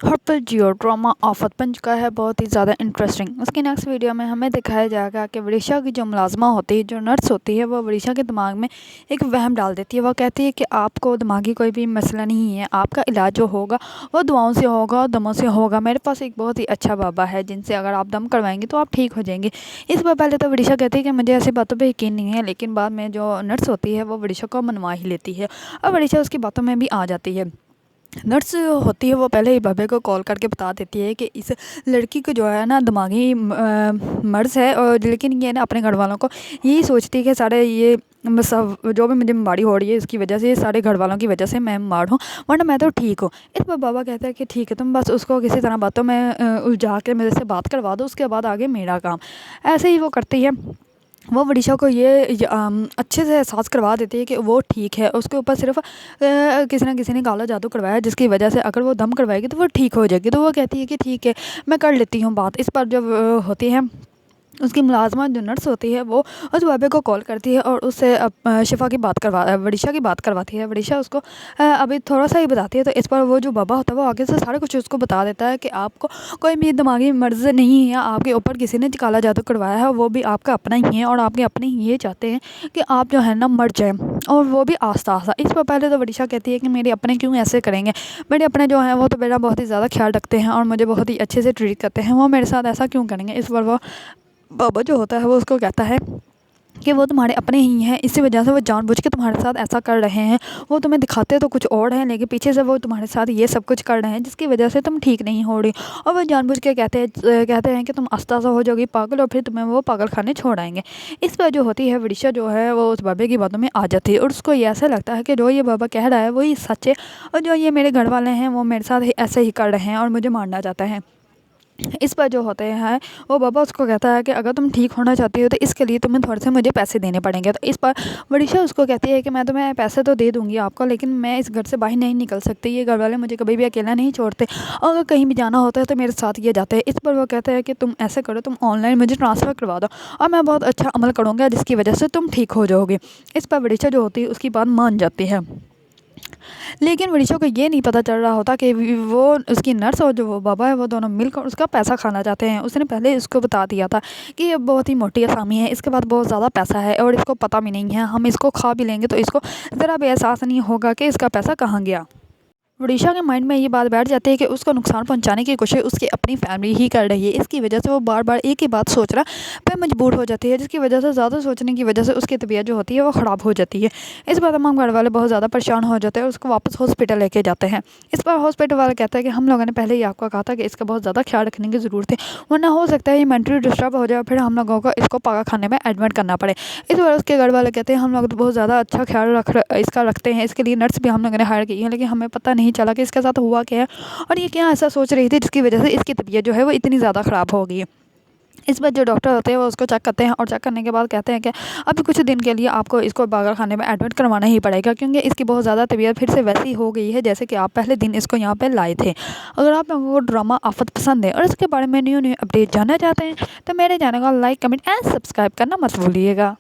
हर पर जियो ड्रामा आफत बन चुका है, बहुत ही ज़्यादा इंटरेस्टिंग। उसकी नेक्स्ट वीडियो में हमें दिखाया जाएगा कि वरीशा की जो मुलाजमा होती है, जो नर्स होती है, वो वरीशा के दिमाग में एक वहम डाल देती है। वो कहती है कि आपको दिमागी कोई भी मसला नहीं है, आपका इलाज जो होगा वो दुआओं से होगा और दमों से होगा। मेरे पास एक बहुत ही अच्छा बाबा है जिनसे अगर आप दम करवाएंगे तो आप ठीक हो जाएंगे। इस बार पहले तो वरीशा कहती है कि मुझे ऐसी बातों पर यकीन नहीं है, लेकिन बाद में जो नर्स होती है वो वरीशा को मनवा ही लेती है और वरीशा उसकी बातों में भी आ जाती है। नर्स होती है वो पहले ही बाबे को कॉल करके बता देती है कि इस लड़की को जो है ना दिमागी मर्ज़ है, और लेकिन ये ना अपने घर वालों को यही सोचती है कि सारे ये सब जो भी मुझे बीमारी हो रही है इसकी वजह से, ये सारे घर वालों की वजह से मैं बीमार हूँ, वरना मैं तो ठीक हूँ। इस पर बाबा कहता है कि ठीक है, तुम बस उसको किसी तरह बातों में उलझा के मेरे से बात करवा दो, उसके बाद आगे मेरा काम। ऐसे ही वो करती है। वो वरीशा को ये अच्छे से एहसास करवा देती है कि वो ठीक है। उसके ऊपर सिर्फ किसी ना किसी ने काला जादू करवाया, जिसकी वजह से अगर वो दम करवाएगी तो वो ठीक हो जाएगी। तो वो कहती है कि ठीक है, मैं कर लेती हूँ बात। इस पर जब होती है उसकी मुलाजमा जो नर्स होती है वो उस बाबे को कॉल करती है और उससे शिफा की बात वरीशा की बात करवाती है। वरीशा उसको अभी थोड़ा सा ही बताती है। तो इस पर वो जो बाबा होता है वो आगे से सारा कुछ उसको बता देता है कि आपको कोई भी दिमागी मर्ज़ नहीं है, आपके ऊपर किसी ने काला जादू करवाया है, वो भी आपका अपना ही है और आपके अपने ही ये चाहते हैं कि आप जो है ना मर जाए, और वो भी आस्ता आस्ता। इस पर पहले तो वरीशा कहती है कि मेरे अपने क्यों ऐसे करेंगे, मेरे अपने जो हैं वो तो मेरा बहुत ही ज़्यादा ख्याल रखते हैं और मुझे बहुत ही अच्छे से ट्रीट करते हैं, वो मेरे साथ ऐसा क्यों करेंगे। इस पर वो बाबा जो होता है वो उसको कहता है कि वो तुम्हारे अपने ही हैं, इसी वजह से वो जानबूझ के तुम्हारे साथ ऐसा कर रहे हैं। वो तुम्हें दिखाते तो कुछ और हैं, लेकिन पीछे से वो तुम्हारे साथ ये सब कुछ कर रहे हैं जिसकी वजह से तुम ठीक नहीं हो रही। और वो जानबूझ के कहते हैं कि तुम आस्ता सा हो जाओगी पागल, और फिर तुम्हें वो पागल खाने छोड़ आएंगे। इस पर जो होती है वरीशा जो है वो उस बाबे की बातों में आ जाती है और उसको ये ऐसा लगता है कि जो ये बाबा कह रहा है वही सच है, और जो ये मेरे घर वाले हैं वो मेरे साथ ऐसे ही कर रहे हैं और मुझे मारना चाहता है। इस पर जो होते हैं वो बाबा उसको कहता है कि अगर तुम ठीक होना चाहती हो तो इसके लिए तुम्हें थोड़े से मुझे पैसे देने पड़ेंगे। तो इस पर वरीशा उसको कहती है कि मैं तुम्हें पैसे तो दे दूंगी आपको, लेकिन मैं इस घर से बाहर नहीं निकल सकती, ये घर वाले मुझे कभी भी अकेला नहीं छोड़ते, और अगर कहीं भी जाना होता है तो मेरे साथ ये जाते हैं। इस पर वो कहता है कि तुम ऐसे करो, तुम ऑनलाइन मुझे ट्रांसफ़र करवा दो और मैं बहुत अच्छा अमल करूँगा जिसकी वजह से तुम ठीक हो जाओगे। इस पर वरीशा जो होती है उसकी बात मान जाती है, लेकिन वरीशा को ये नहीं पता चल रहा होता कि वो उसकी नर्स और जो वो बाबा है वो दोनों मिलकर उसका पैसा खाना चाहते हैं। उसने पहले इसको बता दिया था कि ये बहुत ही मोटी असामी है, इसके पास बहुत ज़्यादा पैसा है और इसको पता भी नहीं है, हम इसको खा भी लेंगे तो इसको ज़रा भी एहसास नहीं होगा कि इसका पैसा कहाँ गया। वरीशा के माइंड में ये बात बैठ जाती है कि उसको नुकसान पहुंचाने की कोशिश उसकी अपनी फैमिली ही कर रही है। इसकी वजह से वो बार बार एक ही बात सोचना पे मजबूर हो जाती है, जिसकी वजह से ज़्यादा सोचने की वजह से उसकी तबीयत जो होती है वो ख़राब हो जाती है। इस पर तमाम घर वाले बहुत ज़्यादा परेशान हो जाते हैं और उसको वापस हॉस्पिटल लेके जाते हैं। इस पर हॉस्पिटल वाला कहता है कि हम लोगों ने पहले ही आपको कहा था कि इसका बहुत ज़्यादा ख्याल रखने की ज़रूरत है, वरना हो सकता है ये मेंटली डिस्टर्ब हो जाए, फिर हम लोगों को इसको पागल खाने में एडमिट करना पड़े। इस बार उसके घर वाले कहते हैं हम लोग तो बहुत ज़्यादा अच्छा ख्याल इसका रखते हैं, इसके लिए नर्स भी हम लोगों ने हायर की है, लेकिन हमें पता नहीं चला कि इसके साथ हुआ क्या है और ये क्या ऐसा सोच रही थी जिसकी वजह से इसकी तबीयत जो है वो इतनी ज़्यादा ख़राब हो गई है। इस पर जो डॉक्टर होते हैं वो उसको चेक करते हैं और चेक करने के बाद कहते हैं कि अभी कुछ दिन के लिए आपको इसको पागल खाने में एडमिट करवाना ही पड़ेगा, क्योंकि इसकी बहुत ज़्यादा तबीयत फिर से वैसी हो गई है जैसे कि आप पहले दिन इसको यहाँ पे लाए थे। अगर आप लोगों को ड्रामा आफत पसंद है और इसके बारे में न्यू न्यू अपडेट जानना चाहते हैं तो मेरे चैनल को लाइक कमेंट एंड सब्सक्राइब करना मत भूलिएगा।